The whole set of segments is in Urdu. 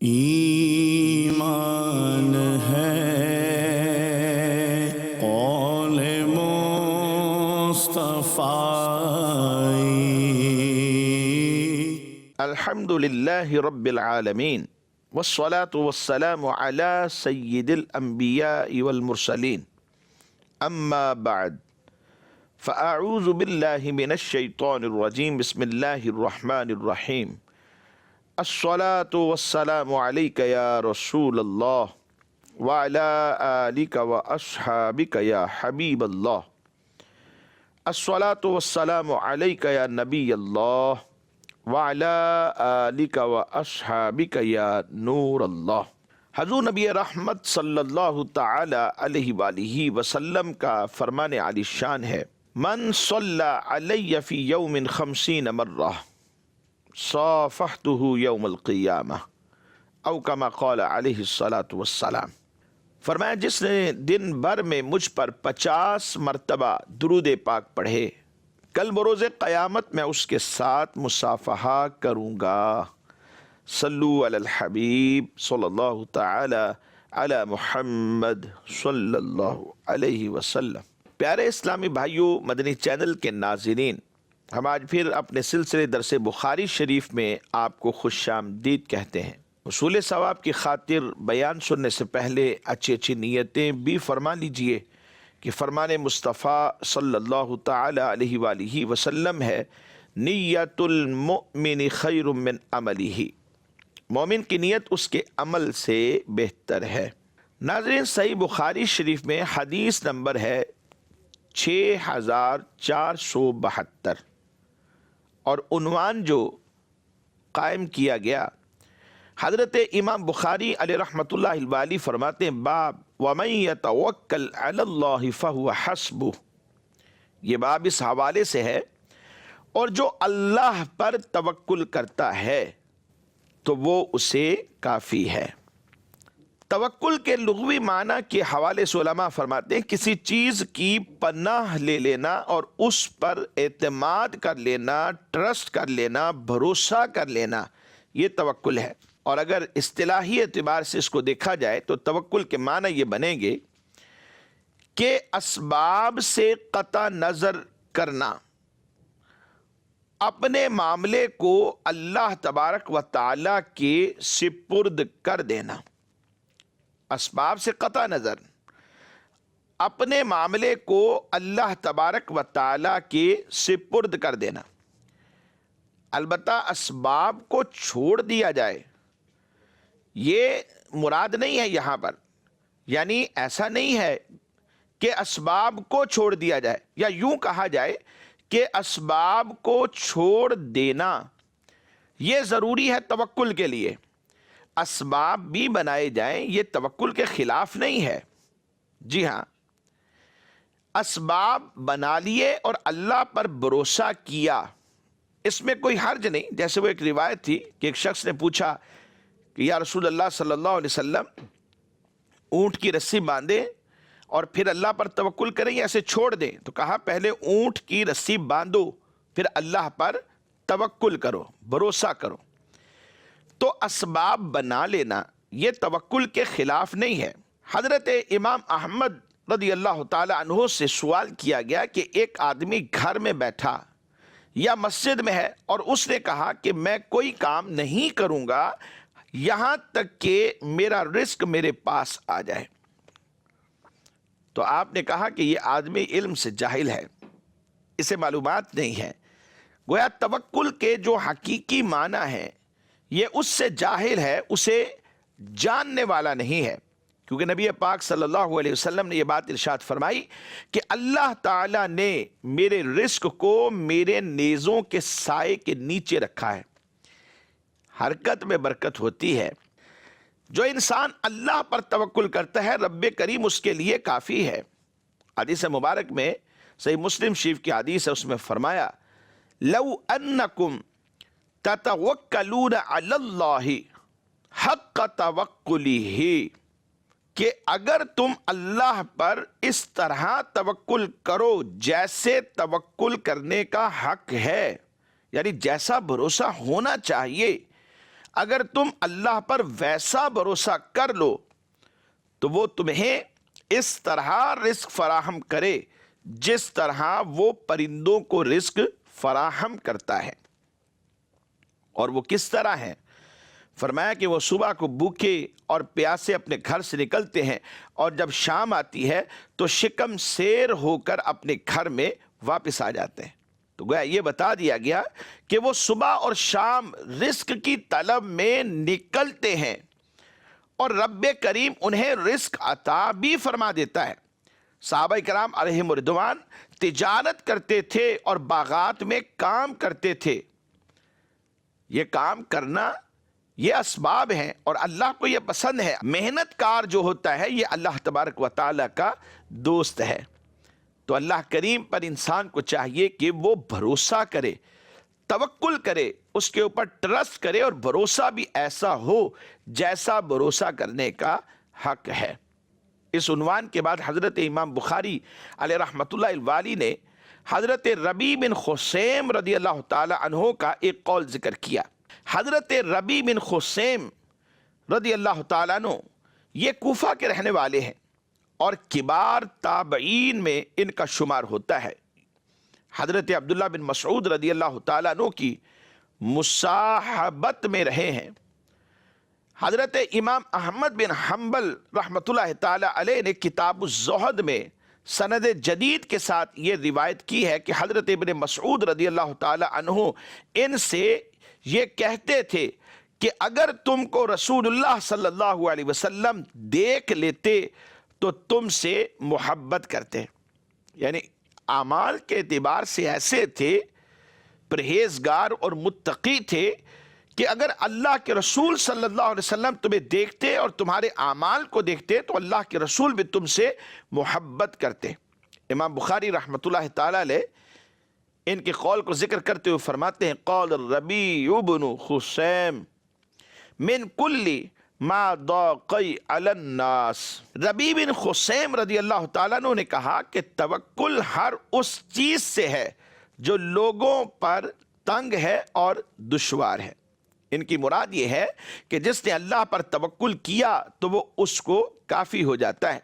ایمان ہے قول مصطفی۔ الحمدللہ رب العالمین والصلاة والسلام على سید الانبیاء والمرسلین، اما بعد فاعوذ باللہ من الشیطان الرجیم، بسم اللہ الرحمن الرحیم۔ الصلاة والسلام علیک یا رسول اللہ وعلی آلک واصحابک یا حبیب اللہ۔ الصلاة والسلام علیک یا نبی اللہ وعلی آلک واصحابک یا نور اللہ۔ حضور نبی رحمت صلی اللہ تعالی علیہ وآلہ وسلم کا فرمان عالی شان ہے، من صلی علی فی یوم 50 مرہ صافحتہ یوم القیامہ، او کما قال علیہ الصلاۃ والسلام۔ فرمایا جس نے دن بھر میں مجھ پر 50 مرتبہ درود پاک پڑھے، کل بروز قیامت میں اس کے ساتھ مصافحہ کروں گا۔ صلو علی الحبیب صلی اللہ تعالی علی محمد صلی اللہ علیہ وسلم۔ پیارے اسلامی بھائیوں، مدنی چینل کے ناظرین، ہم آج پھر اپنے سلسلے درس بخاری شریف میں آپ کو خوش آمدید کہتے ہیں۔ حصول ثواب کی خاطر بیان سننے سے پہلے اچھی اچھی نیتیں بھی فرما لیجئے کہ فرمان مصطفیٰ صلی اللہ تعالی علیہ وآلہ وسلم ہے، نیت المؤمن خیر من عملہ، مومن کی نیت اس کے عمل سے بہتر ہے۔ ناظرین، صحیح بخاری شریف میں حدیث نمبر ہے 6472 اور عنوان جو قائم کیا گیا، حضرت امام بخاری علیہ رحمۃ اللہ البالی فرماتے ہیں، باب وَمَن يَتَوَكَّلْ عَلَى اللَّهِ فَهُوَ حَسْبُهُ۔ یہ باب اس حوالے سے ہے، اور جو اللہ پر توکل کرتا ہے تو وہ اسے کافی ہے۔ توکل کے لغوی معنی کے حوالے سے علماء فرماتے ہیں کسی چیز کی پناہ لے لینا اور اس پر اعتماد کر لینا، ٹرسٹ کر لینا، بھروسہ کر لینا، یہ توکل ہے۔ اور اگر اصطلاحی اعتبار سے اس کو دیکھا جائے تو توکل کے معنی یہ بنیں گے کہ اسباب سے قطع نظر کرنا، اپنے معاملے کو اللہ تبارک و تعالیٰ کے سپرد کر دینا۔ اسباب سے قطع نظر، اپنے معاملے کو اللہ تبارک و تعالیٰ کے سپرد کر دینا۔ البتہ اسباب کو چھوڑ دیا جائے یہ مراد نہیں ہے یہاں پر، یعنی ایسا نہیں ہے کہ اسباب کو چھوڑ دیا جائے، یا یوں کہا جائے کہ اسباب کو چھوڑ دینا یہ ضروری ہے توکل کے لیے۔ اسباب بھی بنائے جائیں یہ توکل کے خلاف نہیں ہے، جی ہاں، اسباب بنا لیے اور اللہ پر بھروسہ کیا، اس میں کوئی حرج نہیں۔ جیسے وہ ایک روایت تھی کہ ایک شخص نے پوچھا کہ یا رسول اللہ صلی اللہ علیہ وسلم، اونٹ کی رسی باندھیں اور پھر اللہ پر توکل کریں یا ایسے چھوڑ دیں؟ تو کہا پہلے اونٹ کی رسی باندھو، پھر اللہ پر توکل کرو، بھروسہ کرو۔ تو اسباب بنا لینا یہ توکل کے خلاف نہیں ہے۔ حضرت امام احمد رضی اللہ تعالی عنہ سے سوال کیا گیا کہ ایک آدمی گھر میں بیٹھا یا مسجد میں ہے اور اس نے کہا کہ میں کوئی کام نہیں کروں گا یہاں تک کہ میرا رزق میرے پاس آ جائے۔ تو آپ نے کہا کہ یہ آدمی علم سے جاہل ہے، اسے معلومات نہیں ہے۔ گویا توکل کے جو حقیقی معنی ہے یہ اس سے جاہل ہے، اسے جاننے والا نہیں ہے، کیونکہ نبی پاک صلی اللہ علیہ وسلم نے یہ بات ارشاد فرمائی کہ اللہ تعالیٰ نے میرے رزق کو میرے نیزوں کے سائے کے نیچے رکھا ہے۔ حرکت میں برکت ہوتی ہے۔ جو انسان اللہ پر توکل کرتا ہے رب کریم اس کے لیے کافی ہے۔ حدیث مبارک میں صحیح مسلم شریف کی حدیث ہے، اس میں فرمایا لو انکم تتوکلون علی اللہ حق توکلہ، کہ اگر تم اللہ پر اس طرح توکل کرو جیسے توکل کرنے کا حق ہے، یعنی جیسا بھروسہ ہونا چاہیے، اگر تم اللہ پر ویسا بھروسہ کر لو تو وہ تمہیں اس طرح رزق فراہم کرے جس طرح وہ پرندوں کو رزق فراہم کرتا ہے۔ اور وہ کس طرح ہے؟ فرمایا کہ وہ صبح کو بھوکے اور پیاسے اپنے گھر سے نکلتے ہیں، اور جب شام آتی ہے تو شکم سیر ہو کر اپنے گھر میں واپس آ جاتے ہیں۔ تو گویا یہ بتا دیا گیا کہ وہ صبح اور شام رزق کی طلب میں نکلتے ہیں اور رب کریم انہیں رزق عطا بھی فرما دیتا ہے۔ صحابہ کرام علیہم رضوان تجارت کرتے تھے اور باغات میں کام کرتے تھے۔ یہ کام کرنا یہ اسباب ہیں اور اللہ کو یہ پسند ہے۔ محنت کار جو ہوتا ہے یہ اللہ تبارک و تعالیٰ کا دوست ہے۔ تو اللہ کریم پر انسان کو چاہیے کہ وہ بھروسہ کرے، توکل کرے، اس کے اوپر ٹرسٹ کرے، اور بھروسہ بھی ایسا ہو جیسا بھروسہ کرنے کا حق ہے۔ اس عنوان کے بعد حضرت امام بخاری علیہ رحمۃ اللہ الوالی نے حضرت ربیع بن خثیم رضی اللہ تعالی عنہ کا ایک قول ذکر کیا۔ حضرت ربیع بن خثیم رضی اللہ تعالیٰ عنہ یہ کوفہ کے رہنے والے ہیں اور کبار تابعین میں ان کا شمار ہوتا ہے۔ حضرت عبداللہ بن مسعود رضی اللہ تعالیٰ عنہ کی مصاحبت میں رہے ہیں۔ حضرت امام احمد بن حنبل رحمۃ اللہ تعالیٰ علیہ نے کتاب الزہد میں سند جدید کے ساتھ یہ روایت کی ہے کہ حضرت ابن مسعود رضی اللہ تعالیٰ عنہ ان سے یہ کہتے تھے کہ اگر تم کو رسول اللہ صلی اللہ علیہ وسلم دیکھ لیتے تو تم سے محبت کرتے۔ یعنی اعمال کے اعتبار سے ایسے تھے، پرہیزگار اور متقی تھے کہ اگر اللہ کے رسول صلی اللہ علیہ وسلم تمہیں دیکھتے اور تمہارے اعمال کو دیکھتے تو اللہ کے رسول بھی تم سے محبت کرتے۔ امام بخاری رحمۃ اللہ تعالی علیہ ان کے قول کو ذکر کرتے ہوئے فرماتے ہیں قول الربیع بن خثیم من کل ما ضاقی علی الناس۔ ربیع بن خثیم رضی اللہ تعالیٰ عنہ نے کہا کہ توکل ہر اس چیز سے ہے جو لوگوں پر تنگ ہے اور دشوار ہے۔ ان کی مراد یہ ہے کہ جس نے اللہ پر توکل کیا تو وہ اس کو کافی ہو جاتا ہے۔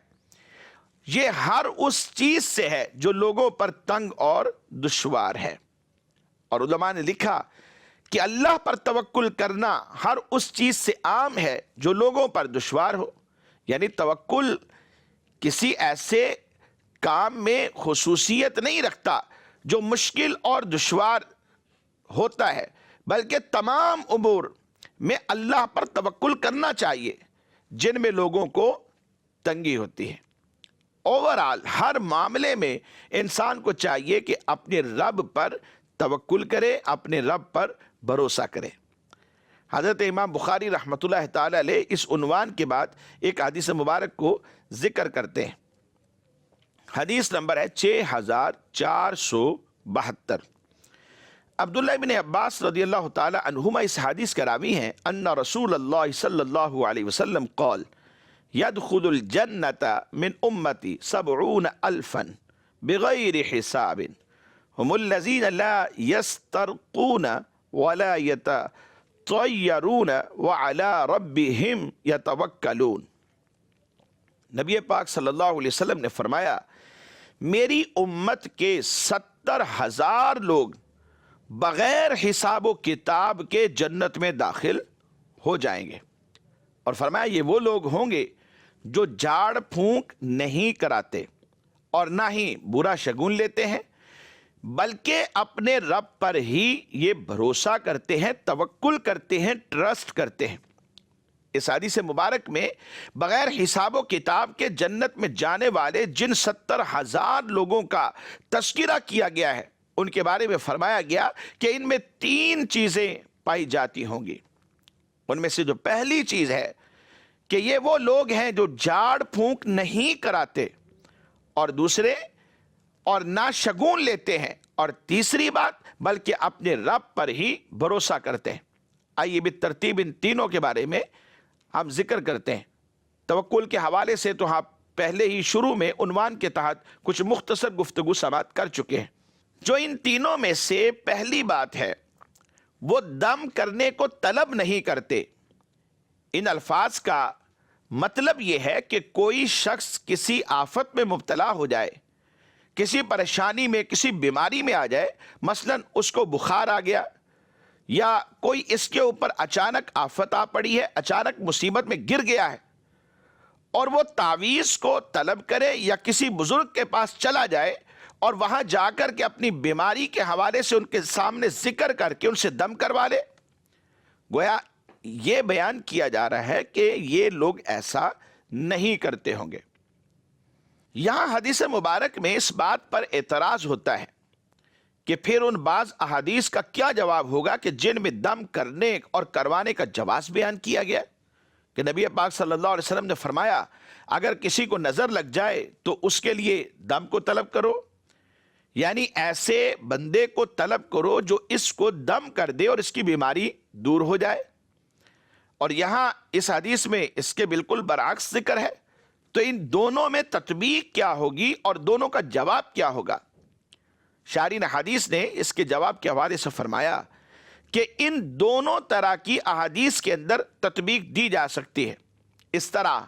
یہ ہر اس چیز سے ہے جو لوگوں پر تنگ اور دشوار ہے۔ اور علماء نے لکھا کہ اللہ پر توکل کرنا ہر اس چیز سے عام ہے جو لوگوں پر دشوار ہو۔ یعنی توکل کسی ایسے کام میں خصوصیت نہیں رکھتا جو مشکل اور دشوار ہوتا ہے، بلکہ تمام امور میں اللہ پر توکل کرنا چاہیے جن میں لوگوں کو تنگی ہوتی ہے۔ اوورآل ہر معاملے میں انسان کو چاہیے کہ اپنے رب پر توکل کرے، اپنے رب پر بھروسہ کرے۔ حضرت امام بخاری رحمۃ اللہ تعالی علیہ اس عنوان کے بعد ایک حدیث مبارک کو ذکر کرتے ہیں۔ حدیث نمبر ہے 6472۔ عبداللہ بن عباس رضی اللہ تعالی عنہما اس حدیث کا راوی ہیں ان رسول اللہ صلی اللہ علیہ وسلم قال يدخل الجنة من امتی 70,000 بغیر حساب هم الذين لا يسترقون ولا يتطيرون وعلى ربهم يتوکلون۔ نبی پاک صلی اللہ علیہ وسلم نے فرمایا میری امت کے 70,000 لوگ بغیر حساب و کتاب کے جنت میں داخل ہو جائیں گے، اور فرمایا یہ وہ لوگ ہوں گے جو جھاڑ پھونک نہیں کراتے اور نہ ہی برا شگون لیتے ہیں، بلکہ اپنے رب پر ہی یہ بھروسہ کرتے ہیں، توکل کرتے ہیں، ٹرسٹ کرتے ہیں۔ اس حدیث مبارک میں بغیر حساب و کتاب کے جنت میں جانے والے جن 70,000 لوگوں کا تذکرہ کیا گیا ہے ان کے بارے میں فرمایا گیا کہ ان میں 3 چیزیں پائی جاتی ہوں گی۔ ان میں سے جو پہلی چیز ہے کہ یہ وہ لوگ ہیں جو جھاڑ پھونک نہیں کراتے، اور دوسرے اور نہ شگون لیتے ہیں، اور تیسری بات بلکہ اپنے رب پر ہی بھروسہ کرتے ہیں۔ آئیے بالترتیب ان تینوں کے بارے میں ہم ذکر کرتے ہیں۔ توکل کے حوالے سے تو ہم پہلے ہی شروع میں عنوان کے تحت کچھ مختصر گفتگو سماعت کر چکے ہیں۔ جو ان تینوں میں سے پہلی بات ہے وہ دم کرنے کو طلب نہیں کرتے۔ ان الفاظ کا مطلب یہ ہے کہ کوئی شخص کسی آفت میں مبتلا ہو جائے، کسی پریشانی میں، کسی بیماری میں آ جائے، مثلا اس کو بخار آ گیا یا کوئی اس کے اوپر اچانک آفت آ پڑی ہے، اچانک مصیبت میں گر گیا ہے، اور وہ تعویذ کو طلب کرے یا کسی بزرگ کے پاس چلا جائے اور وہاں جا کر کے اپنی بیماری کے حوالے سے ان کے سامنے ذکر کر کے ان سے دم کروا لے، گویا یہ بیان کیا جا رہا ہے کہ یہ لوگ ایسا نہیں کرتے ہوں گے۔ یہاں حدیث مبارک میں اس بات پر اعتراض ہوتا ہے کہ پھر ان بعض احادیث کا کیا جواب ہوگا کہ جن میں دم کرنے اور کروانے کا جواز بیان کیا گیا کہ نبی پاک صلی اللہ علیہ وسلم نے فرمایا اگر کسی کو نظر لگ جائے تو اس کے لیے دم کو طلب کرو، یعنی ایسے بندے کو طلب کرو جو اس کو دم کر دے اور اس کی بیماری دور ہو جائے۔ اور یہاں اس حدیث میں اس کے بالکل برعکس ذکر ہے، تو ان دونوں میں تطبیق کیا ہوگی اور دونوں کا جواب کیا ہوگا؟ شارحین حدیث نے اس کے جواب کے حوالے سے فرمایا کہ ان دونوں طرح کی احادیث کے اندر تطبیق دی جا سکتی ہے، اس طرح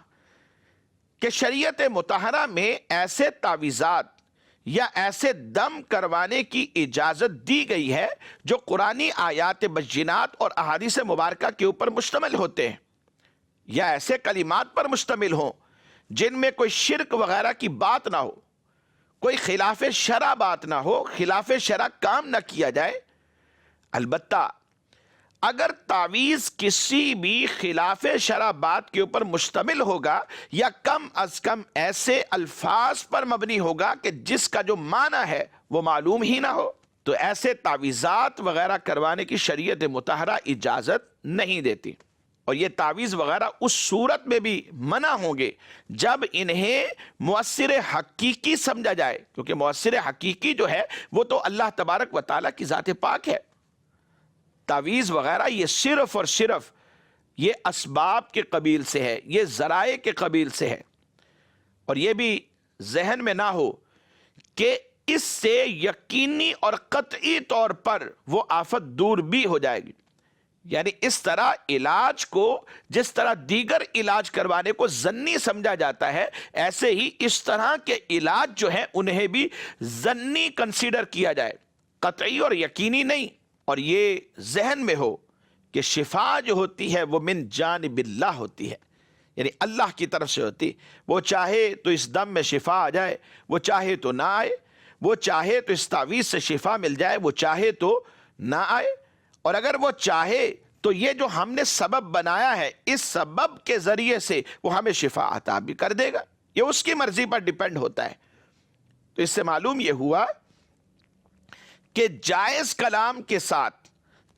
کہ شریعت مطہرہ میں ایسے تعویذات یا ایسے دم کروانے کی اجازت دی گئی ہے جو قرآنی آیات بینات اور احادیث مبارکہ کے اوپر مشتمل ہوتے ہیں، یا ایسے کلمات پر مشتمل ہوں جن میں کوئی شرک وغیرہ کی بات نہ ہو، کوئی خلاف شرع بات نہ ہو، خلاف شرع کام نہ کیا جائے۔ البتہ اگر تعویذ کسی بھی خلاف شرع بات کے اوپر مشتمل ہوگا یا کم از کم ایسے الفاظ پر مبنی ہوگا کہ جس کا جو معنی ہے وہ معلوم ہی نہ ہو، تو ایسے تعویذات وغیرہ کروانے کی شریعت مطہرہ اجازت نہیں دیتی۔ اور یہ تعویذ وغیرہ اس صورت میں بھی منع ہوں گے جب انہیں مؤثر حقیقی سمجھا جائے، کیونکہ مؤثر حقیقی جو ہے وہ تو اللہ تبارک و تعالیٰ کی ذات پاک ہے۔ تعویذ وغیرہ یہ صرف اور صرف یہ اسباب کے قبیل سے ہے، یہ ذرائع کے قبیل سے ہے، اور یہ بھی ذہن میں نہ ہو کہ اس سے یقینی اور قطعی طور پر وہ آفت دور بھی ہو جائے گی۔ یعنی اس طرح علاج کو جس طرح دیگر علاج کروانے کو ظنی سمجھا جاتا ہے، ایسے ہی اس طرح کے علاج جو ہیں انہیں بھی ظنی کنسیڈر کیا جائے، قطعی اور یقینی نہیں۔ اور یہ ذہن میں ہو کہ شفا جو ہوتی ہے وہ من جانب اللہ ہوتی ہے، یعنی اللہ کی طرف سے ہوتی، وہ چاہے تو اس دم میں شفا آ جائے، وہ چاہے تو نہ آئے، وہ چاہے تو اس تعویذ سے شفا مل جائے، وہ چاہے تو نہ آئے، اور اگر وہ چاہے تو یہ جو ہم نے سبب بنایا ہے اس سبب کے ذریعے سے وہ ہمیں شفا عطا بھی کر دے گا، یہ اس کی مرضی پر ڈیپینڈ ہوتا ہے۔ تو اس سے معلوم یہ ہوا کہ جائز کلام کے ساتھ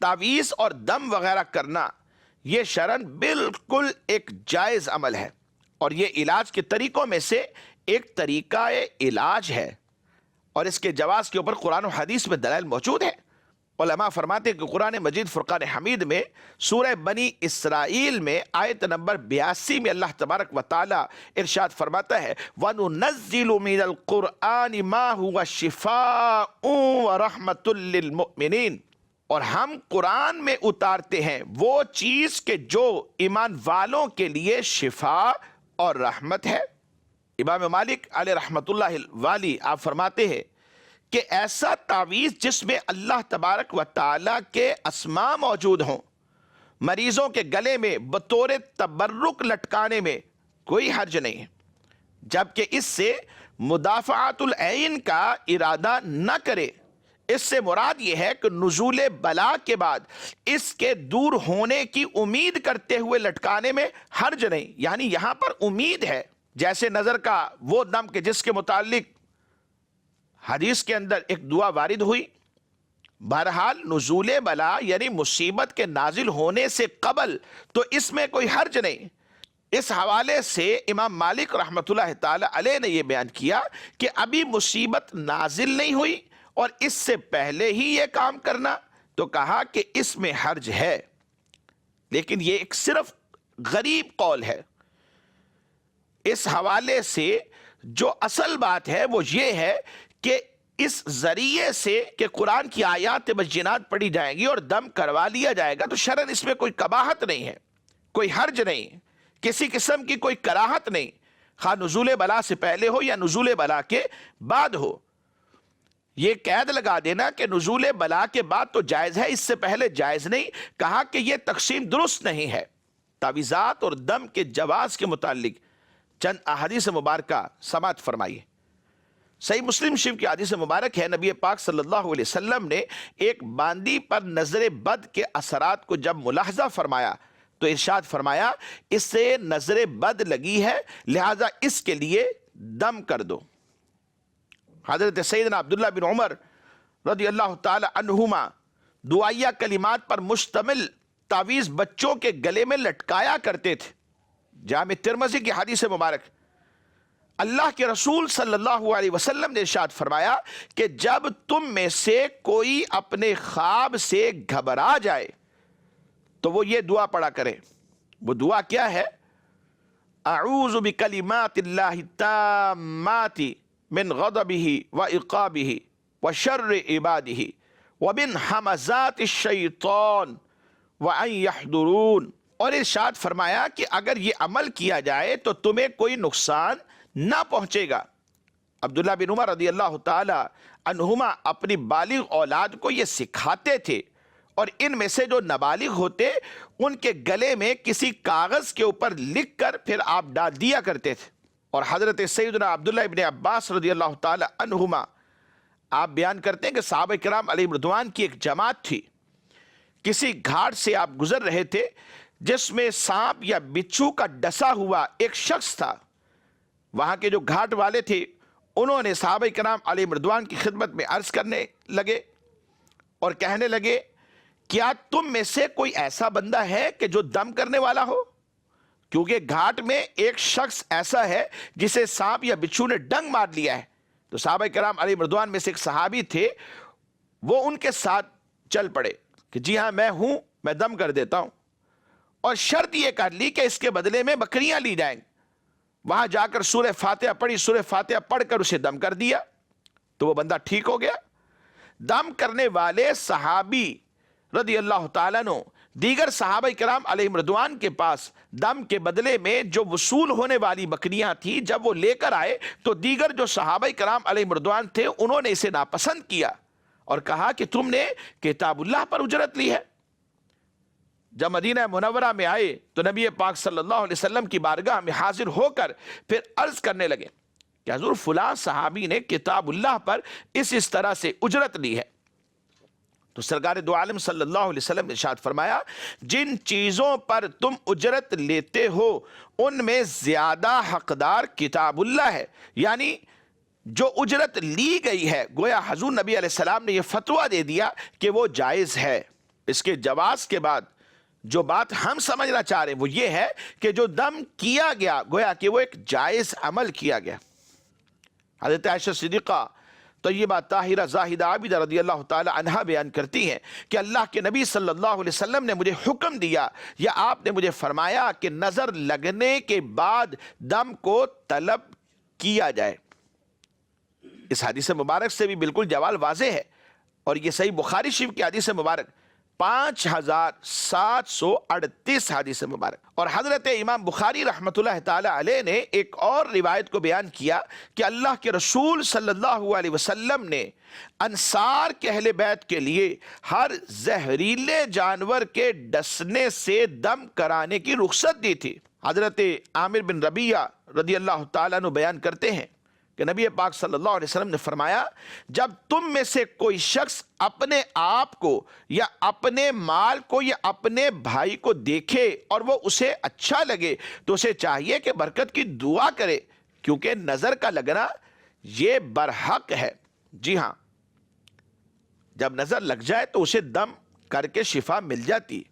تعویذ اور دم وغیرہ کرنا یہ شرعاً بالکل ایک جائز عمل ہے، اور یہ علاج کے طریقوں میں سے ایک طریقہ علاج ہے، اور اس کے جواز کے اوپر قرآن و حدیث میں دلائل موجود ہیں۔ علماء فرماتے ہیں کہ قرآن مجید فرقان حمید میں سورہ بنی اسرائیل میں آیت نمبر 82 میں اللہ تبارک و تعالی ارشاد فرماتا ہے وَنُنَزِّلُ مِنَ الْقُرْآنِ مَا هُوَ شِفَاءٌ وَرَحْمَةٌ لِّلْمُؤْمِنِينَ، اور ہم قرآن میں اتارتے ہیں وہ چیز کہ جو ایمان والوں کے لیے شفا اور رحمت ہے۔ امام مالک علیہ رحمت اللہ والی آپ فرماتے ہیں کہ ایسا تعویذ جس میں اللہ تبارک و تعالیٰ کے اسماء موجود ہوں، مریضوں کے گلے میں بطور تبرک لٹکانے میں کوئی حرج نہیں ہے، جبکہ اس سے مدافعات العین کا ارادہ نہ کرے۔ اس سے مراد یہ ہے کہ نزول بلا کے بعد اس کے دور ہونے کی امید کرتے ہوئے لٹکانے میں حرج نہیں، یعنی یہاں پر امید ہے، جیسے نظر کا وہ دم کہ جس کے متعلق حدیث کے اندر ایک دعا وارد ہوئی۔ بہرحال نزول بلا یعنی مصیبت کے نازل ہونے سے قبل تو اس میں کوئی حرج نہیں۔ اس حوالے سے امام مالک رحمۃ اللہ تعالی علیہ نے یہ بیان کیا کہ ابھی مصیبت نازل نہیں ہوئی اور اس سے پہلے ہی یہ کام کرنا، تو کہا کہ اس میں حرج ہے، لیکن یہ ایک صرف غریب قول ہے۔ اس حوالے سے جو اصل بات ہے وہ یہ ہے کہ اس ذریعے سے کہ قرآن کی آیات بینات پڑھی جائیں گی اور دم کروا لیا جائے گا تو شرعاً اس میں کوئی قباحت نہیں ہے، کوئی حرج نہیں، کسی قسم کی کوئی کراہت نہیں، خواہ نزول بلا سے پہلے ہو یا نزول بلا کے بعد ہو۔ یہ قید لگا دینا کہ نزول بلا کے بعد تو جائز ہے، اس سے پہلے جائز نہیں، کہا کہ یہ تقسیم درست نہیں ہے۔ تعویذات اور دم کے جواز کے متعلق چند احادیث مبارکہ سماعت فرمائیے۔ صحیح مسلم شریف کی حدیث مبارک ہے، نبی پاک صلی اللہ علیہ وسلم نے ایک باندی پر نظر بد کے اثرات کو جب ملاحظہ فرمایا تو ارشاد فرمایا اس سے نظر بد لگی ہے، لہذا اس کے لیے دم کر دو۔ حضرت سیدنا عبداللہ بن عمر رضی اللہ تعالی عنہما دعائیہ کلمات پر مشتمل تعویذ بچوں کے گلے میں لٹکایا کرتے تھے۔ جامع ترمذی کی حدیث مبارک، اللہ کے رسول صلی اللہ علیہ وسلم نے ارشاد فرمایا کہ جب تم میں سے کوئی اپنے خواب سے گھبرا جائے تو وہ یہ دعا پڑھا کرے۔ وہ دعا کیا ہے؟ اعوذ بکلمات اللہ التامات من غضبہ وعقابہ وشر عبادہ ومن حمزات الشیطان وان یحضرون۔ اور ارشاد فرمایا کہ اگر یہ عمل کیا جائے تو تمہیں کوئی نقصان نہ پہنچے گا۔ عبداللہ بن عمر رضی اللہ تعالی عنہما اپنی بالغ اولاد کو یہ سکھاتے تھے، اور ان میں سے جو نابالغ ہوتے ان کے گلے میں کسی کاغذ کے اوپر لکھ کر پھر آپ ڈال دیا کرتے تھے۔ اور حضرت سیدنا عبداللہ ابن عباس رضی اللہ تعالی عنہما آپ بیان کرتے ہیں کہ صحابہ کرام علیہم رضوان کی ایک جماعت تھی، کسی گھاٹ سے آپ گزر رہے تھے جس میں سانپ یا بچھو کا ڈسا ہوا ایک شخص تھا۔ وہاں کے جو گھاٹ والے تھے انہوں نے صحابہ کرام علیہم رضوان کی خدمت میں عرض کرنے لگے اور کہنے لگے کیا تم میں سے کوئی ایسا بندہ ہے کہ جو دم کرنے والا ہو؟ کیونکہ گھاٹ میں ایک شخص ایسا ہے جسے سانپ یا بچھو نے ڈنگ مار لیا ہے۔ تو صحابہ کرام علیہم رضوان میں سے ایک صحابی تھے، وہ ان کے ساتھ چل پڑے کہ جی ہاں میں ہوں، میں دم کر دیتا ہوں، اور شرط یہ کر لی کہ اس کے بدلے میں بکریاں لی جائیں۔ وہاں جا کر سورہ فاتحہ پڑھی، سورہ فاتحہ پڑھ کر اسے دم کر دیا تو وہ بندہ ٹھیک ہو گیا۔ دم کرنے والے صحابی رضی اللہ تعالیٰ عنہ دیگر صحابہ کرام علیہم رضوان کے پاس دم کے بدلے میں جو وصول ہونے والی بکریاں تھی جب وہ لے کر آئے تو دیگر جو صحابہ کرام علیہم رضوان تھے انہوں نے اسے ناپسند کیا اور کہا کہ تم نے کتاب اللہ پر اجرت لی ہے۔ جب مدینہ منورہ میں آئے تو نبی پاک صلی اللہ علیہ وسلم کی بارگاہ میں حاضر ہو کر پھر عرض کرنے لگے کہ حضور فلاں صحابی نے کتاب اللہ پر اس طرح سے اجرت لی ہے۔ تو سرکار دو عالم صلی اللہ علیہ وسلم نے ارشاد فرمایا جن چیزوں پر تم اجرت لیتے ہو ان میں زیادہ حقدار کتاب اللہ ہے، یعنی جو اجرت لی گئی ہے گویا حضور نبی علیہ السلام نے یہ فتویٰ دے دیا کہ وہ جائز ہے۔ اس کے جواز کے بعد جو بات ہم سمجھنا چاہ رہے ہیں وہ یہ ہے کہ جو دم کیا گیا گویا کہ وہ ایک جائز عمل کیا گیا۔ حضرت عائشہ صدیقہ طیبہ طاہرہ زاہدہ عابدہ رضی اللہ تعالی عنہا بیان کرتی ہیں کہ اللہ کے نبی صلی اللہ علیہ وسلم نے مجھے حکم دیا یا آپ نے مجھے فرمایا کہ نظر لگنے کے بعد دم کو طلب کیا جائے۔ اس حدیث مبارک سے بھی بالکل جواب واضح ہے، اور یہ صحیح بخاری شریف کی حدیث مبارک 5738 حدیث مبارک۔ اور حضرت امام بخاری رحمۃ اللہ تعالی علیہ نے ایک اور روایت کو بیان کیا کہ اللہ کے رسول صلی اللہ علیہ وسلم نے انصار کے اہل بیت کے لیے ہر زہریلے جانور کے ڈسنے سے دم کرانے کی رخصت دی تھی۔ حضرت عامر بن ربیعہ رضی اللہ تعالیٰ عنہ بیان کرتے ہیں کہ نبی پاک صلی اللہ علیہ وسلم نے فرمایا جب تم میں سے کوئی شخص اپنے آپ کو یا اپنے مال کو یا اپنے بھائی کو دیکھے اور وہ اسے اچھا لگے تو اسے چاہیے کہ برکت کی دعا کرے، کیونکہ نظر کا لگنا یہ برحق ہے۔ جی ہاں، جب نظر لگ جائے تو اسے دم کر کے شفا مل جاتی۔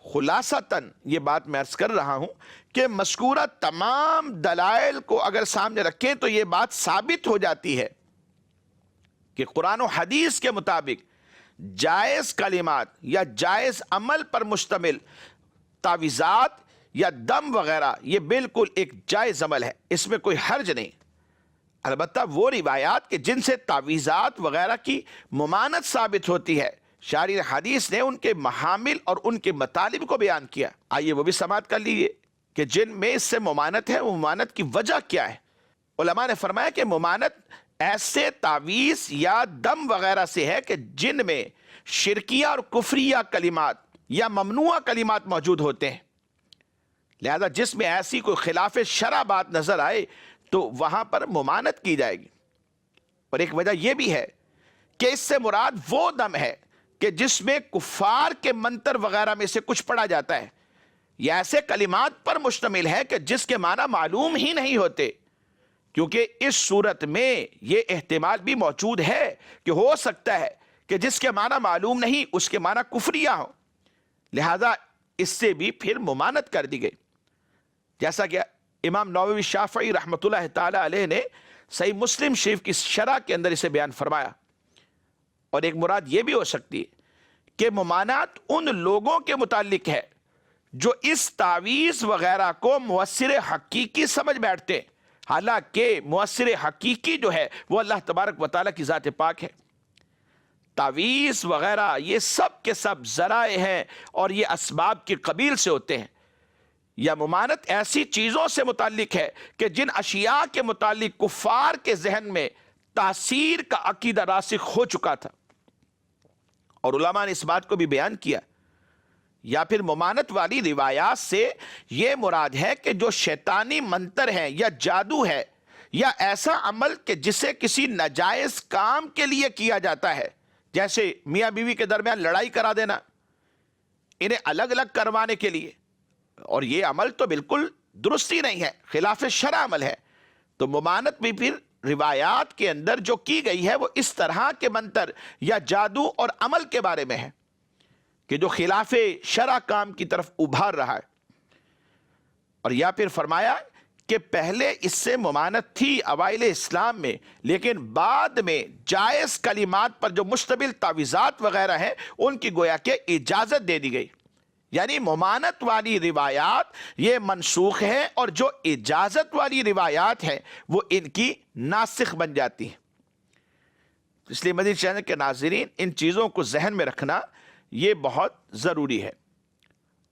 خلاصتاً یہ بات میں عرض کر رہا ہوں کہ مذکورہ تمام دلائل کو اگر سامنے رکھیں تو یہ بات ثابت ہو جاتی ہے کہ قرآن و حدیث کے مطابق جائز کلمات یا جائز عمل پر مشتمل تعویذات یا دم وغیرہ یہ بالکل ایک جائز عمل ہے، اس میں کوئی حرج نہیں۔ البتہ وہ روایات کہ جن سے تعویذات وغیرہ کی ممانت ثابت ہوتی ہے، شارح حدیث نے ان کے محامل اور ان کے مطالب کو بیان کیا۔ آئیے وہ بھی سماعت کر لیجیے کہ جن میں اس سے ممانت ہے، وہ ممانت کی وجہ کیا ہے۔ علماء نے فرمایا کہ ممانت ایسے تعویذ یا دم وغیرہ سے ہے کہ جن میں شرکیہ اور کفریہ کلمات یا ممنوع کلمات موجود ہوتے ہیں، لہذا جس میں ایسی کوئی خلاف شرع بات نظر آئے تو وہاں پر ممانت کی جائے گی۔ اور ایک وجہ یہ بھی ہے کہ اس سے مراد وہ دم ہے کہ جس میں کفار کے منتر وغیرہ میں سے کچھ پڑھا جاتا ہے، یا ایسے کلمات پر مشتمل ہے کہ جس کے معنی معلوم ہی نہیں ہوتے، کیونکہ اس صورت میں یہ احتمال بھی موجود ہے کہ ہو سکتا ہے کہ جس کے معنی معلوم نہیں اس کے معنی کفریہ ہو، لہذا اس سے بھی پھر ممانت کر دی گئی۔ جیسا کہ امام نووی شافعی رحمۃ اللہ تعالی علیہ نے صحیح مسلم شریف کی شرح کے اندر اسے بیان فرمایا۔ اور ایک مراد یہ بھی ہو سکتی ہے کہ ممانعت ان لوگوں کے متعلق ہے جو اس تعویذ وغیرہ کو مؤثر حقیقی سمجھ بیٹھتے ہیں، حالانکہ مؤثر حقیقی جو ہے وہ اللہ تبارک و تعالیٰ کی ذات پاک ہے۔ تعویذ وغیرہ یہ سب کے سب ذرائع ہیں اور یہ اسباب کے قبیل سے ہوتے ہیں۔ یا ممانت ایسی چیزوں سے متعلق ہے کہ جن اشیاء کے متعلق کفار کے ذہن میں تاثیر کا عقیدہ راسخ ہو چکا تھا، اور علماء نے اس بات کو بھی بیان کیا۔ یا پھر ممانت والی روایات سے یہ مراد ہے کہ جو شیطانی منتر ہیں یا جادو ہے یا ایسا عمل کہ جسے کسی ناجائز کام کے لیے کیا جاتا ہے، جیسے میاں بیوی کے درمیان لڑائی کرا دینا انہیں الگ الگ کروانے کے لیے، اور یہ عمل تو بالکل درست ہی نہیں ہے، خلاف شرع عمل ہے، تو ممانت بھی پھر روایات کے اندر جو کی گئی ہے وہ اس طرح کے منتر یا جادو اور عمل کے بارے میں ہے کہ جو خلاف شرع کام کی طرف ابھار رہا ہے۔ اور یا پھر فرمایا کہ پہلے اس سے ممانت تھی اوائل اسلام میں، لیکن بعد میں جائز کلمات پر جو مشتمل تعویذات وغیرہ ہیں ان کی گویا کہ اجازت دے دی گئی، یعنی ممانت والی روایات یہ منسوخ ہیں اور جو اجازت والی روایات ہیں وہ ان کی ناسخ بن جاتی ہیں۔ اس لیے مدنی چینل کے ناظرین ان چیزوں کو ذہن میں رکھنا یہ بہت ضروری ہے۔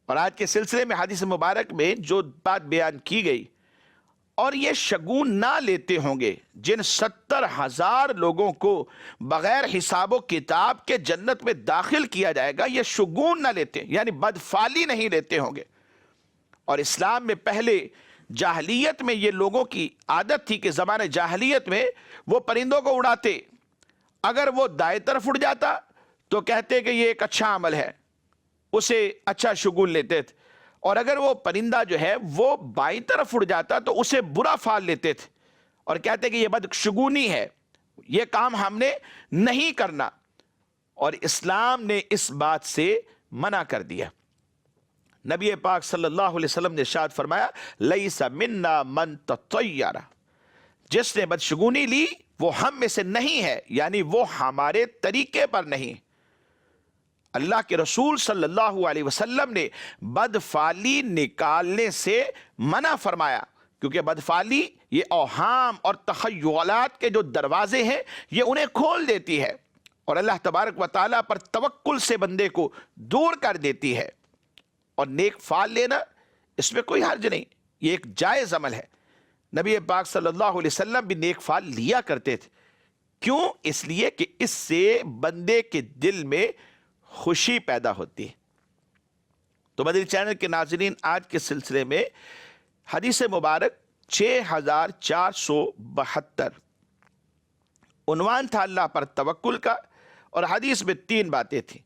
اور آج کے سلسلے میں حدیث مبارک میں جو بات بیان کی گئی، اور یہ شگون نہ لیتے ہوں گے جن 70,000 لوگوں کو بغیر حساب و کتاب کے جنت میں داخل کیا جائے گا، یہ شگون نہ لیتے یعنی بدفعلی نہیں لیتے ہوں گے۔ اور اسلام میں پہلے جاہلیت میں یہ لوگوں کی عادت تھی کہ زمانے جاہلیت میں وہ پرندوں کو اڑاتے، اگر وہ دائیں طرف اڑ جاتا تو کہتے کہ یہ ایک اچھا عمل ہے، اسے اچھا شگون لیتے تھے، اور اگر وہ پرندہ جو ہے وہ بائیں طرف اڑ جاتا تو اسے برا فال لیتے تھے اور کہتے کہ یہ بدشگونی ہے، یہ کام ہم نے نہیں کرنا۔ اور اسلام نے اس بات سے منع کر دیا۔ نبی پاک صلی اللہ علیہ وسلم نے ارشاد فرمایا لیس منا من تطیر، جس نے بدشگونی لی وہ ہم میں سے نہیں ہے، یعنی وہ ہمارے طریقے پر نہیں۔ اللہ کے رسول صلی اللہ علیہ وسلم نے بدفعلی نکالنے سے منع فرمایا، کیونکہ بدفعلی یہ اوہام اور تخیلات کے جو دروازے ہیں یہ انہیں کھول دیتی ہے اور اللہ تبارک و تعالیٰ پر توکل سے بندے کو دور کر دیتی ہے۔ اور نیک فعل لینا اس میں کوئی حرج نہیں، یہ ایک جائز عمل ہے۔ نبی پاک صلی اللہ علیہ وسلم بھی نیک فعل لیا کرتے تھے، کیوں؟ اس لیے کہ اس سے بندے کے دل میں خوشی پیدا ہوتی ہے۔ تو مدنی چینل کے ناظرین، آج کے سلسلے میں حدیث مبارک 6472 عنوان تھا اللہ پر توکل کا، اور حدیث میں 3 باتیں تھیں۔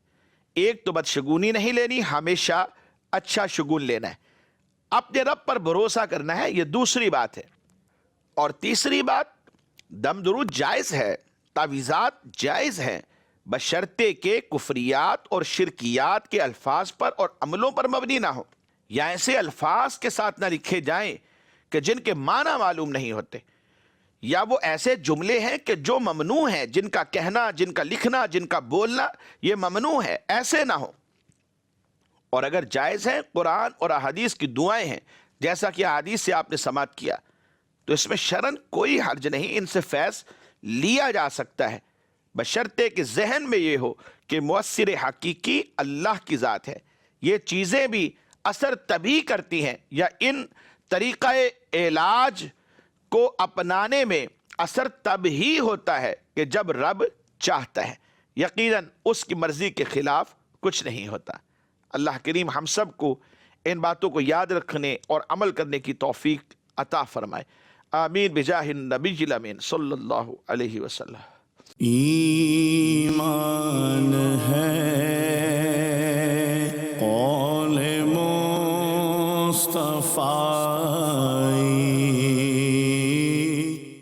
ایک تو بدشگونی نہیں لینی، ہمیشہ اچھا شگون لینا ہے، اپنے رب پر بھروسہ کرنا ہے، یہ دوسری بات ہے۔ اور تیسری بات، دم درود جائز ہے، تعویذات جائز ہیں، بشرطے کہ کفریات اور شرکیات کے الفاظ پر اور عملوں پر مبنی نہ ہو، یا ایسے الفاظ کے ساتھ نہ لکھے جائیں کہ جن کے معنی معلوم نہیں ہوتے، یا وہ ایسے جملے ہیں کہ جو ممنوع ہیں، جن کا کہنا، جن کا لکھنا، جن کا بولنا یہ ممنوع ہے، ایسے نہ ہو۔ اور اگر جائز ہیں، قرآن اور احادیث کی دعائیں ہیں، جیسا کہ احادیث سے آپ نے سماعت کیا، تو اس میں شرن کوئی حرج نہیں، ان سے فیض لیا جا سکتا ہے، بشرطے کہ ذہن میں یہ ہو کہ مؤثر حقیقی اللہ کی ذات ہے۔ یہ چیزیں بھی اثر تبھی کرتی ہیں یا ان طریقہ علاج کو اپنانے میں اثر تب ہی ہوتا ہے کہ جب رب چاہتا ہے، یقیناً اس کی مرضی کے خلاف کچھ نہیں ہوتا۔ اللہ کریم ہم سب کو ان باتوں کو یاد رکھنے اور عمل کرنے کی توفیق عطا فرمائے، آمین بجاہ النبی الامین صلی اللہ علیہ وسلم۔ ایمان ہے قول مصطفیٰ